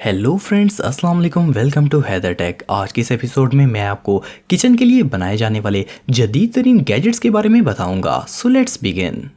Hello friends, अस्सलाम वालेकुम। Welcome to Haider tech. आज के इस एपिसोड में मैं आपको किचन के लिए बनाए जाने वाले जदीद तरीन गैजेट्स के बारे में बताऊंगा। So let's begin.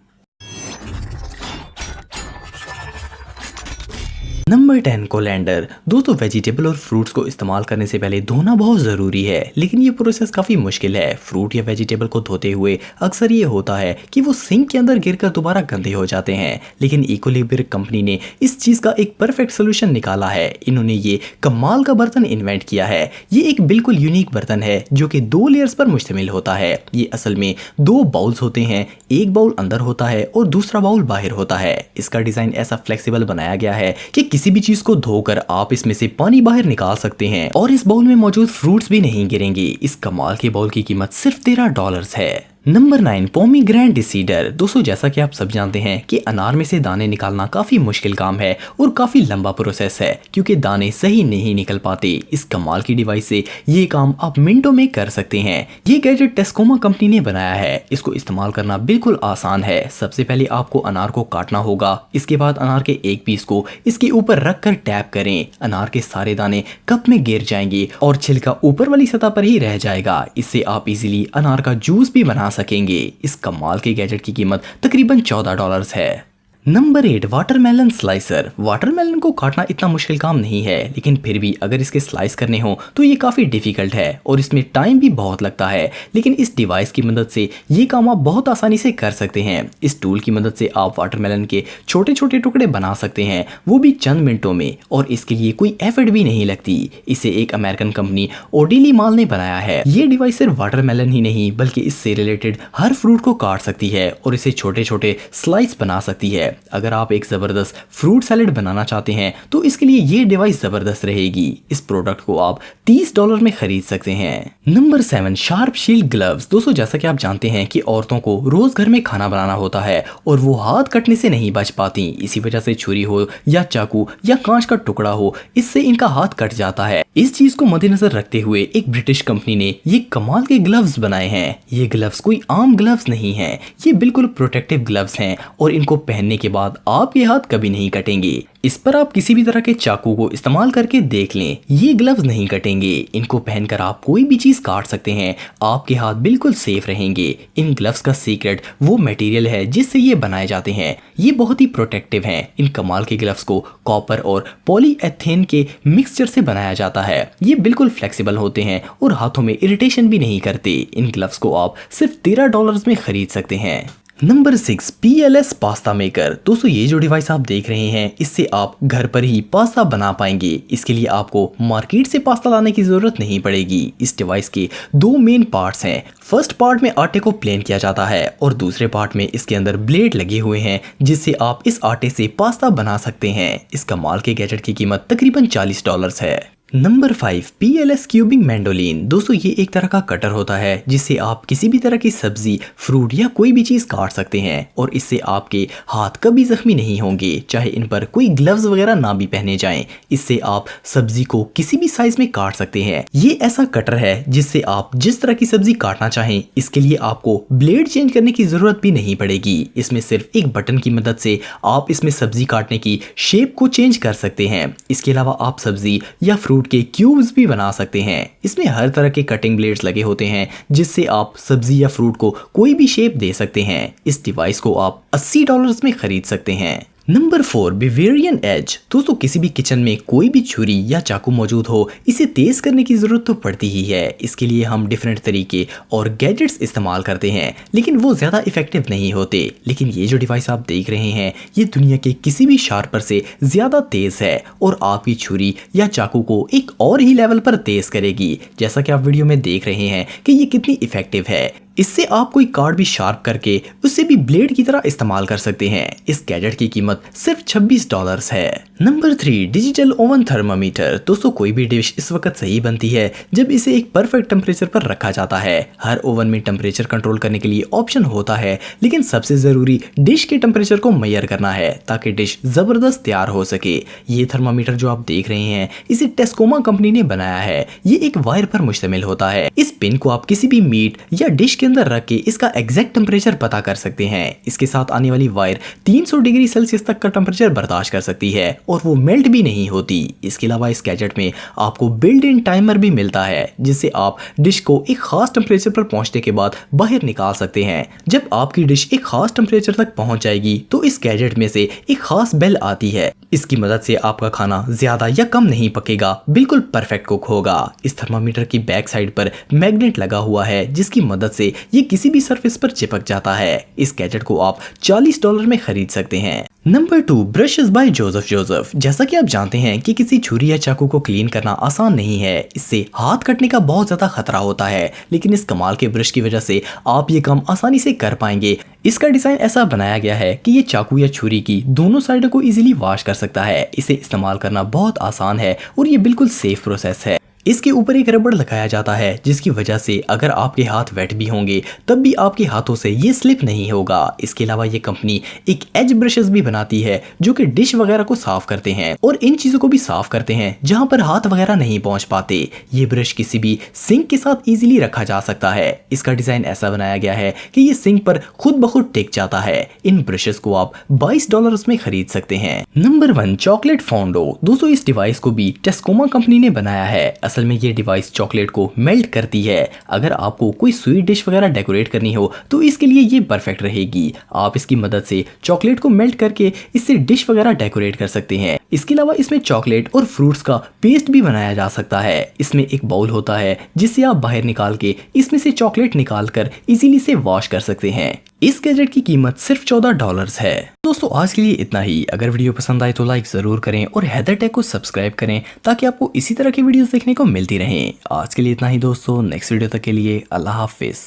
नंबर 10 कोलैंडर। दोस्तों, वेजिटेबल और फ्रूट्स को इस्तेमाल करने से पहले धोना बहुत ज़रूरी है, लेकिन ये प्रोसेस काफ़ी मुश्किल है। फ्रूट या वेजिटेबल को धोते हुए अक्सर ये होता है कि वो सिंक के अंदर गिरकर दोबारा गंदे हो जाते हैं, लेकिन इकोलिब्रियम कंपनी ने इस चीज़ का एक परफेक्ट सोल्यूशन निकाला है। इन्होंने ये कमाल का बर्तन इन्वेंट किया है। ये एक बिल्कुल यूनिक बर्तन है जो कि 2 लेयर्स पर मुश्तमिल होता है। ये असल में 2 बाउल्स होते हैं, एक बाउल अंदर होता है और दूसरा बाउल बाहर होता है। इसका डिज़ाइन ऐसा फ्लेक्सिबल बनाया गया है कि किसी भी चीज को धोकर आप इसमें से पानी बाहर निकाल सकते हैं और इस बाउल में मौजूद फ्रूट्स भी नहीं गिरेंगे। इस कमाल के बाउल की कीमत सिर्फ $13 है। Number 9 pomegranate cedar. दोस्तों, जैसा कि आप सब जानते हैं कि अनार में से दाने निकालना काफी मुश्किल काम है और काफी लंबा प्रोसेस है, क्योंकि दाने सही नहीं निकल पाते। इस कमाल की डिवाइस से ये काम आप मिनटों में कर सकते हैं। ये गैजेट टेस्कोमा कंपनी ने बनाया है। इसको इस्तेमाल करना बिल्कुल आसान है। सबसे पहले आपको अनार को काटना होगा। इसके बाद अनार के एक पीस को इसके ऊपर रख कर टैप करें। अनार के सारे दाने कप में गिर जाएंगे और छिलका ऊपर वाली सतह पर ही रह जाएगा। इससे आप इजीली अनार का जूस भी बना सकेंगे। इस कमाल के गैजेट की कीमत तकरीबन $14 है। Number 8 watermelon slicer. वाटरमेलन को काटना इतना मुश्किल काम नहीं है, लेकिन फिर भी अगर इसके स्लाइस करने हो तो ये काफ़ी डिफिकल्ट है और इसमें टाइम भी बहुत लगता है। लेकिन इस डिवाइस की मदद से ये काम आप बहुत आसानी से कर सकते हैं। इस टूल की मदद से आप वाटरमेलन के छोटे छोटे टुकड़े बना सकते हैं, वो भी चंद मिनटों में, और इसके लिए कोई एफर्ट भी नहीं लगती। इसे एक अमेरिकन कंपनी ओडिली माल ने बनाया है। ये डिवाइस सिर्फ वाटरमेलन ही नहीं बल्कि इससे रिलेटेड हर फ्रूट को काट सकती है और इसे छोटे छोटे स्लाइस बना सकती है। अगर आप एक जबरदस्त फ्रूट सैलेड बनाना चाहते हैं तो इसके लिए ये डिवाइस जबरदस्त रहेगी। इस प्रोडक्ट को आप $30 में खरीद सकते हैं। Number 7 sharp shield gloves. दोस्तों, जैसा कि आप जानते हैं कि औरतों को रोज घर में खाना बनाना होता है और वो हाथ कटने से नहीं बच पाती। इसी वजह से छुरी हो या चाकू या कांच का टुकड़ा हो, इससे इनका हाथ कट जाता है। इस चीज को मद्देनजर रखते हुए एक ब्रिटिश कंपनी ने ये कमाल के ग्लव्स बनाए हैं। ये ग्लव्स कोई आम ग्लव्स नहीं है, ये बिल्कुल प्रोटेक्टिव ग्लव्स हैं और इनको पहनने के बाद आपके हाथ कभी नहीं कटेंगे। इस पर आप किसी भी तरह के चाकू को इस्तेमाल करके देख लें, ये ग्लव्स नहीं कटेंगे। इनको पहनकर आप कोई भी चीज काट सकते हैं, आपके हाथ बिल्कुल सेफ रहेंगे। इन ग्लव्स का सीक्रेट वो मटेरियल है जिससे ये बनाए जाते हैं। ये बहुत ही प्रोटेक्टिव हैं। इन कमाल के ग्लव्स को कॉपर और पॉलीएथेन के मिक्सचर से बनाया जाता है। ये बिल्कुल फ्लेक्सिबल होते हैं और हाथों में इरिटेशन भी नहीं करते। इन ग्लव्स को आप सिर्फ $13 में खरीद सकते हैं। Number 6 PLS pasta maker. दोस्तों, ये जो डिवाइस आप देख रहे हैं, इससे आप घर पर ही पास्ता बना पाएंगे। इसके लिए आपको मार्केट से पास्ता लाने की जरूरत नहीं पड़ेगी। इस डिवाइस के 2 मेन पार्ट्स हैं। फर्स्ट पार्ट में आटे को प्लेन किया जाता है और दूसरे पार्ट में इसके अंदर ब्लेड लगे हुए हैं जिससे आप इस आटे से पास्ता बना सकते हैं। इस कमाल के गैजेट की कीमत तकरीबन $40 है। Number 5 PLS cubing mandolin. दोस्तों, ये एक तरह का कटर होता है जिससे आप किसी भी तरह की सब्जी, फ्रूट या कोई भी चीज काट सकते हैं और इससे आपके हाथ कभी जख्मी नहीं होंगे, चाहे इन पर कोई ग्लव्स वगैरह ना भी पहने जाएं। इससे आप सब्जी को किसी भी साइज में काट सकते हैं। ये ऐसा कटर है जिससे आप जिस तरह की सब्जी काटना चाहें, इसके लिए आपको ब्लेड चेंज करने की जरूरत भी नहीं पड़ेगी। इसमें सिर्फ एक बटन की मदद से आप इसमें सब्जी काटने की शेप को चेंज कर सकते हैं। इसके अलावा आप सब्जी या फ्रूट के क्यूब्स भी बना सकते हैं। इसमें हर तरह के कटिंग ब्लेड्स लगे होते हैं जिससे आप सब्जी या फ्रूट को कोई भी शेप दे सकते हैं। इस डिवाइस को आप $80 में खरीद सकते हैं। Number 4 Bavarian Edge. दोस्तों, किसी भी किचन में कोई भी छुरी या चाकू मौजूद हो, इसे तेज करने की जरूरत तो पड़ती ही है। इसके लिए हम डिफरेंट तरीके और गैजेट्स इस्तेमाल करते हैं, लेकिन वो ज्यादा इफेक्टिव नहीं होते। लेकिन ये जो डिवाइस आप देख रहे हैं, ये दुनिया के किसी भी शार्पर से ज्यादा तेज है और आपकी छुरी या चाकू को एक और ही लेवल पर तेज करेगी। जैसा कि आप वीडियो में देख रहे हैं कि ये कितनी इफेक्टिव है। इससे आप कोई कार्ड भी शार्प करके उससे भी ब्लेड की तरह इस्तेमाल कर सकते हैं। इस गैजेट की कीमत सिर्फ $26 है। Number 3 digital oven thermometer. दोस्तों, कोई भी डिश इस वक्त सही बनती है जब इसे एक परफेक्ट टेम्परेचर पर रखा जाता है। हर ओवन में टेम्परेचर कंट्रोल करने के लिए ऑप्शन होता है, लेकिन सबसे जरूरी डिश के टेम्परेचर को मेजर करना है ताकि डिश जबरदस्त तैयार हो सके। ये थर्मामीटर जो आप देख रहे हैं, इसे टेस्कोमा कंपनी ने बनाया है। ये एक वायर पर मुश्तमिल होता है। इस पिन को आप किसी भी मीट या डिश के अंदर रख के इसका एग्जैक्ट टेम्परेचर पता कर सकते हैं। इसके साथ आने वाली वायर 300 डिग्री सेल्सियस तक का टेम्परेचर बर्दाश्त कर सकती है और वो मेल्ट भी नहीं होती। इसके अलावा इस गैजेट में आपको बिल्ट इन टाइमर भी मिलता है, जिससे आप डिश को एक खास टेम्परेचर पर पहुंचने के बाद बाहर निकाल सकते हैं। जब आपकी डिश एक खास टेम्परेचर तक पहुंच जाएगी तो इस गैजेट में से एक खास बेल आती है। इसकी मदद से आपका खाना ज्यादा या कम नहीं पकेगा, बिल्कुल परफेक्ट कुक होगा। इस थर्मामीटर की बैक साइड पर मैग्नेट लगा हुआ है, जिसकी मदद से ये किसी भी सरफेस पर चिपक जाता है। इस गैजेट को आप $40 में खरीद सकते हैं। Number 2, brushes by Joseph. जैसा कि आप जानते हैं कि किसी छुरी या चाकू को क्लीन करना आसान नहीं है, इससे हाथ कटने का बहुत ज्यादा खतरा होता है, लेकिन इस कमाल के ब्रश की वजह से आप ये काम आसानी से कर पाएंगे। इसका डिजाइन ऐसा बनाया गया है कि ये चाकू या छुरी की दोनों साइडों को इजीली वॉश कर सकता है। इसे इस्तेमाल करना बहुत आसान है और ये बिल्कुल सेफ प्रोसेस है। इसके ऊपर एक रबड़ लगाया जाता है, जिसकी वजह से अगर आपके हाथ वेट भी होंगे तब भी आपके हाथों से ये स्लिप नहीं होगा। इसके अलावा ये कंपनी एक एज ब्रशेस भी बनाती है जो कि डिश वगैरह को साफ करते हैं और इन चीजों को भी साफ करते हैं जहां पर हाथ वगैरह नहीं पहुंच पाते। ये ब्रश किसी भी सिंक के साथ इजीली रखा जा सकता है। इसका डिजाइन ऐसा बनाया गया है कि ये सिंक पर खुद ब खुद टिक जाता है। इन ब्रशेस को आप $22 में खरीद सकते हैं। Number 1, chocolate fondue. दोस्तों, इस डिवाइस को भी टेस्कोमा कंपनी ने बनाया है। असल में ये डिवाइस चॉकलेट को मेल्ट करती है। अगर आपको कोई स्वीट डिश वगैरह डेकोरेट करनी हो तो इसके लिए ये परफेक्ट रहेगी। आप इसकी मदद से चॉकलेट को मेल्ट करके इससे डिश वगैरह डेकोरेट कर सकते हैं। इसके अलावा इसमें चॉकलेट और फ्रूट्स का पेस्ट भी बनाया जा सकता है। इसमें एक बाउल होता है जिससे आप बाहर निकाल के इसमें से चॉकलेट निकाल कर इजीली से वॉश कर सकते हैं। इस गैजेट की कीमत सिर्फ $14 है। दोस्तों, आज के लिए इतना ही। अगर वीडियो पसंद आए तो लाइक जरूर करें और हैदर टेक को सब्सक्राइब करें ताकि आपको इसी तरह की वीडियोस देखने को मिलती रहें। आज के लिए इतना ही दोस्तों, नेक्स्ट वीडियो तक के लिए अल्लाह हाफिज।